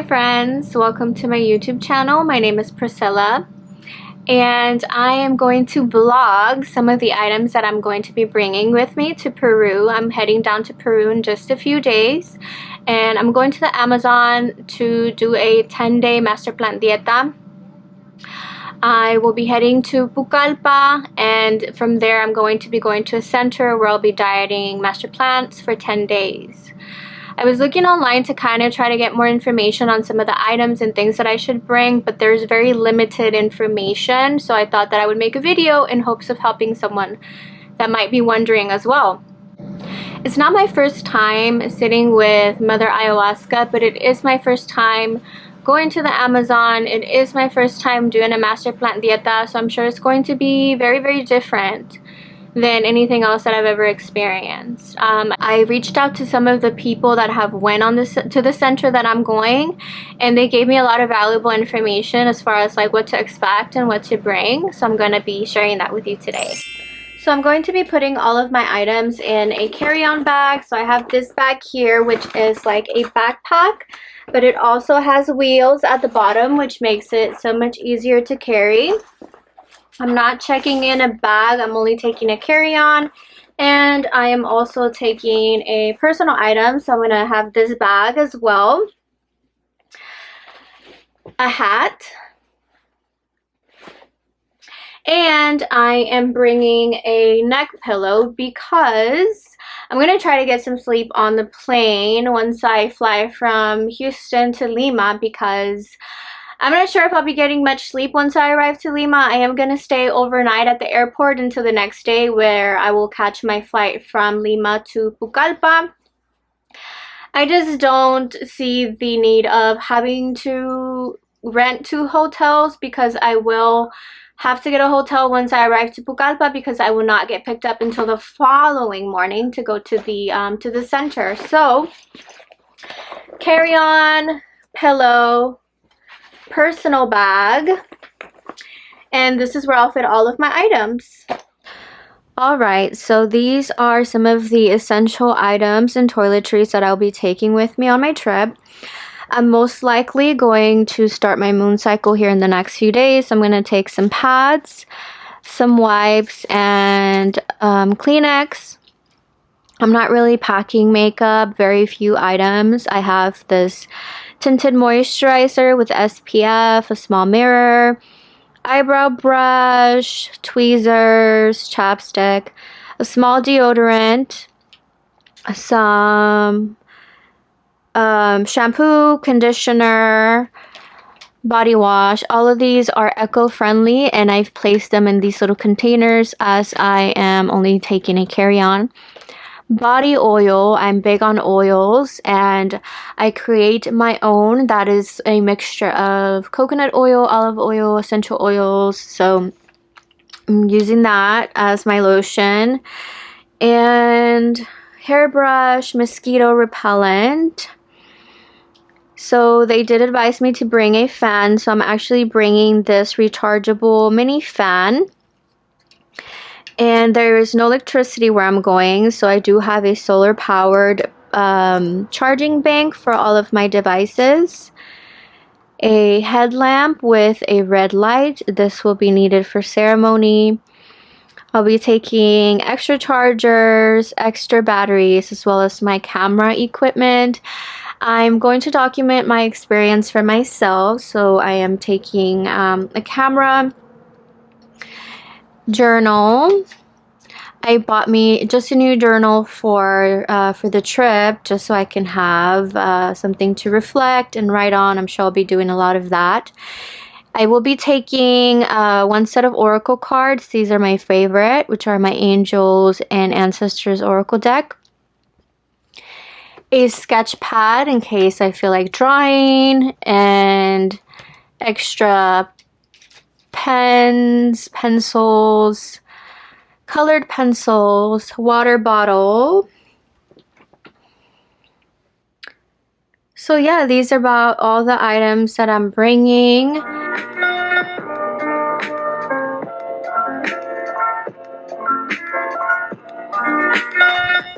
friends, welcome to my YouTube channel. My name is Priscilla and I am going to vlog some of the items that I'm going to be bringing with me to Peru. I'm heading down to Peru in just a few days and I'm going to the Amazon to do a 10-day master plan dieta. I will be heading to Pucallpa, and from there I'm going to be going to a center where I'll be dieting master plans for 10 days. I was looking online to kind of try to get more information on some of the items and things that I should bring, but there's very limited information, so I thought that I would make a video in hopes of helping someone that might be wondering as well. It's not my first time sitting with Mother Ayahuasca, but it is my first time going to the Amazon. It is my first time doing a master plant dieta, so I'm sure it's going to be very, very different than anything else that I've ever experienced. I reached out to some of the people that have went on to the center that I'm going, and they gave me a lot of valuable information as far as like what to expect and what to bring, so I'm going to be sharing that with you today. So I'm going to be putting all of my items in a carry-on bag. So I have this bag here, which is like a backpack, but it also has wheels at the bottom, which makes it so much easier to carry. I'm not checking in a bag, I'm only taking a carry-on, and I am also taking a personal item, so I'm going to have this bag as well. A hat. And I am bringing a neck pillow because I'm going to try to get some sleep on the plane once I fly from Houston to Lima, because I'm not sure if I'll be getting much sleep once I arrive to Lima. I am going to stay overnight at the airport until the next day, where I will catch my flight from Lima to Pucallpa. I just don't see the need of having to rent 2 hotels, because I will have to get a hotel once I arrive to Pucallpa, because I will not get picked up until the following morning to go to the center. So, carry-on, pillow, personal bag, and this is where I'll fit all of my items. Alright, so these are some of the essential items and toiletries that I'll be taking with me on my trip. I'm most likely going to start my moon cycle here in the next few days. I'm going to take some pads, some wipes, and Kleenex. I'm not really packing makeup, very few items. I have this tinted moisturizer with SPF, a small mirror, eyebrow brush, tweezers, chapstick, a small deodorant, some shampoo, conditioner, body wash. All of these are eco-friendly, and I've placed them in these little containers as I am only taking a carry-on. Body oil, I'm big on oils, and I create my own. That is a mixture of coconut oil, olive oil, essential oils, so I'm using that as my lotion. And hairbrush, mosquito repellent. So they did advise me to bring a fan, so I'm actually bringing this rechargeable mini fan. And there is no electricity where I'm going, so I do have a solar powered charging bank for all of my devices. A headlamp with a red light. This will be needed for ceremony. I'll be taking extra chargers, extra batteries, as well as my camera equipment. I'm going to document my experience for myself, so I am taking a camera, journal. I bought me just a new journal for the trip, just so I can have something to reflect and write on. I'm sure I'll be doing a lot of that. I will be taking 1 set of oracle cards. These are my favorite, which are my angels and ancestors oracle deck. A sketch pad in case I feel like drawing, and extra pens, pencils, colored pencils, water bottle. So yeah, these are about all the items that I'm bringing.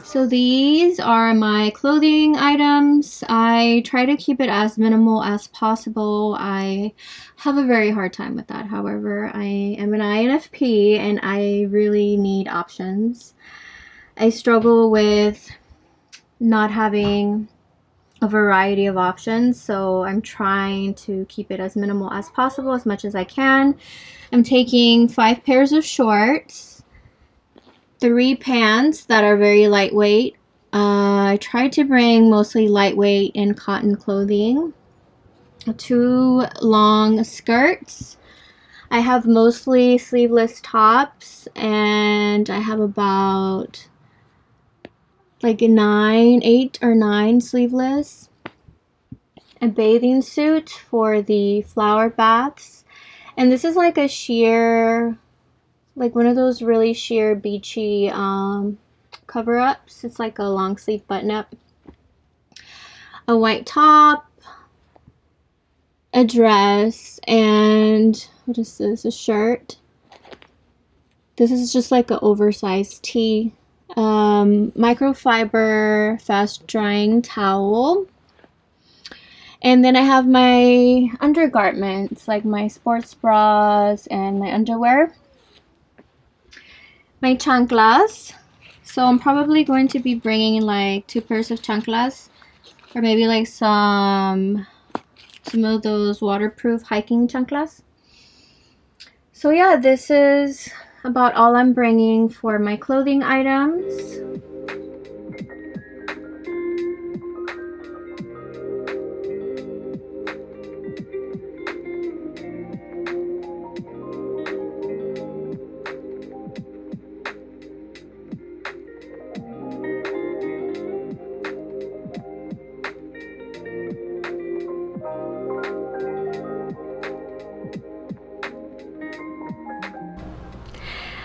So these are my clothing items. I try to keep it as minimal as possible. I have a very hard time with that. However, I am an INFP and I really need options. I struggle with not having a variety of options, so I'm trying to keep it as minimal as possible as much as I can. I'm taking 5 pairs of shorts, 3 pants that are very lightweight. I tried to bring mostly lightweight and cotton clothing, 2 long skirts. I have mostly sleeveless tops, and I have about like 8 or 9 sleeveless. A bathing suit for the flower baths, and this is like a sheer, like one of those really sheer beachy cover-ups. It's like a long sleeve button-up. A white top, a dress, and what is this? A shirt. This is just like an oversized tee. Microfiber fast drying towel. And then I have my undergarments, like my sports bras and my underwear. My chanclas. So I'm probably going to be bringing like 2 pairs of chanclas, or maybe like some of those waterproof hiking chanclas. So yeah, this is about all I'm bringing for my clothing items.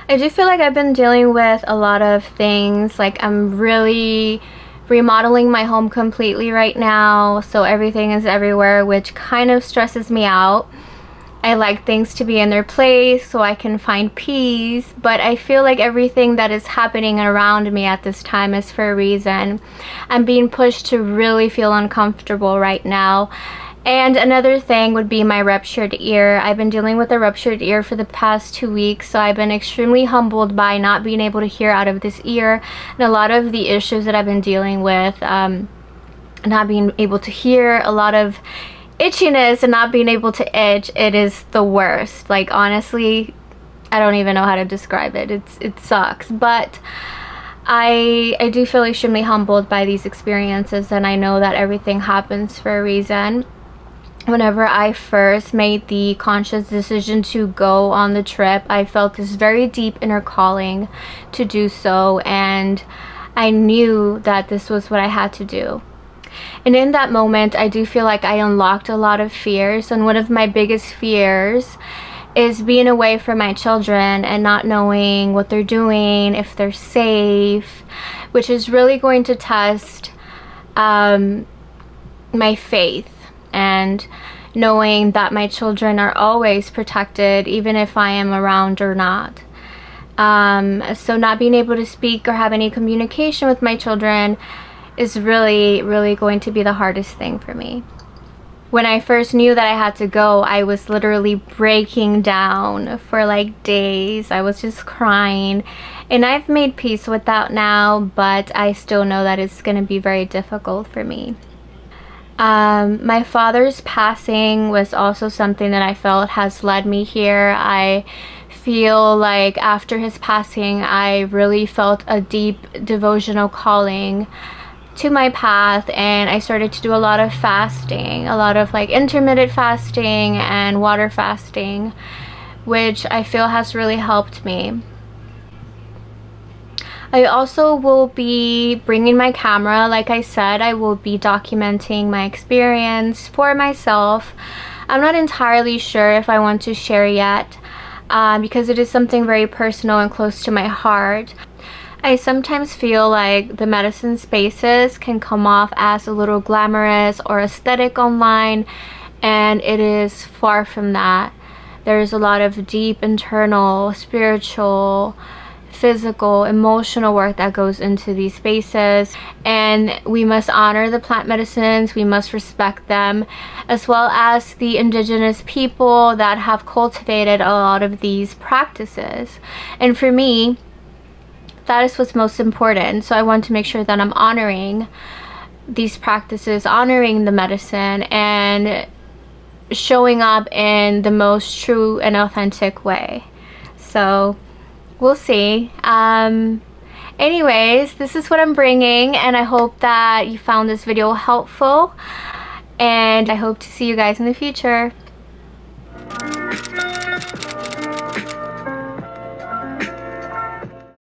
I do feel like I've been dealing with a lot of things. Like I'm really remodeling my home completely right now, so everything is everywhere, which kind of stresses me out. I like things to be in their place so I can find peace, but I feel like everything that is happening around me at this time is for a reason. I'm being pushed to really feel uncomfortable right now. And another thing would be my ruptured ear. I've been dealing with a ruptured ear for the past 2 weeks, so I've been extremely humbled by not being able to hear out of this ear. And a lot of the issues that I've been dealing with, not being able to hear, a lot of itchiness and not being able to itch, it is the worst. Like honestly, I don't even know how to describe it. It sucks. But I do feel extremely humbled by these experiences, and I know that everything happens for a reason. Whenever I first made the conscious decision to go on the trip, I felt this very deep inner calling to do so, and I knew that this was what I had to do. And in that moment, I do feel like I unlocked a lot of fears, and one of my biggest fears is being away from my children and not knowing what they're doing, if they're safe, which is really going to test my faith, and knowing that my children are always protected even if I am around or not. So not being able to speak or have any communication with my children is really going to be the hardest thing for me. When I first knew that I had to go, I was literally breaking down for like days. I was just crying, and I've made peace with that now, but I still know that it's going to be very difficult for me. My father's passing was also something that I felt has led me here. I feel like after his passing, I really felt a deep devotional calling to my path, and I started to do a lot of fasting, a lot of like intermittent fasting and water fasting, which I feel has really helped me. I also will be bringing my camera. Like I said, I will be documenting my experience for myself. I'm not entirely sure if I want to share yet, because it is something very personal and close to my heart. I sometimes feel like the medicine spaces can come off as a little glamorous or aesthetic online, and it is far from that. There's a lot of deep internal spiritual physical, emotional work that goes into these spaces, and we must honor the plant medicines, we must respect them, as well as the indigenous people that have cultivated a lot of these practices. And for me, that is what's most important. So I want to make sure that I'm honoring these practices, honoring the medicine, and showing up in the most true and authentic way. So we'll see. Anyways, this is what I'm bringing, and I hope that you found this video helpful, and I hope to see you guys in the future.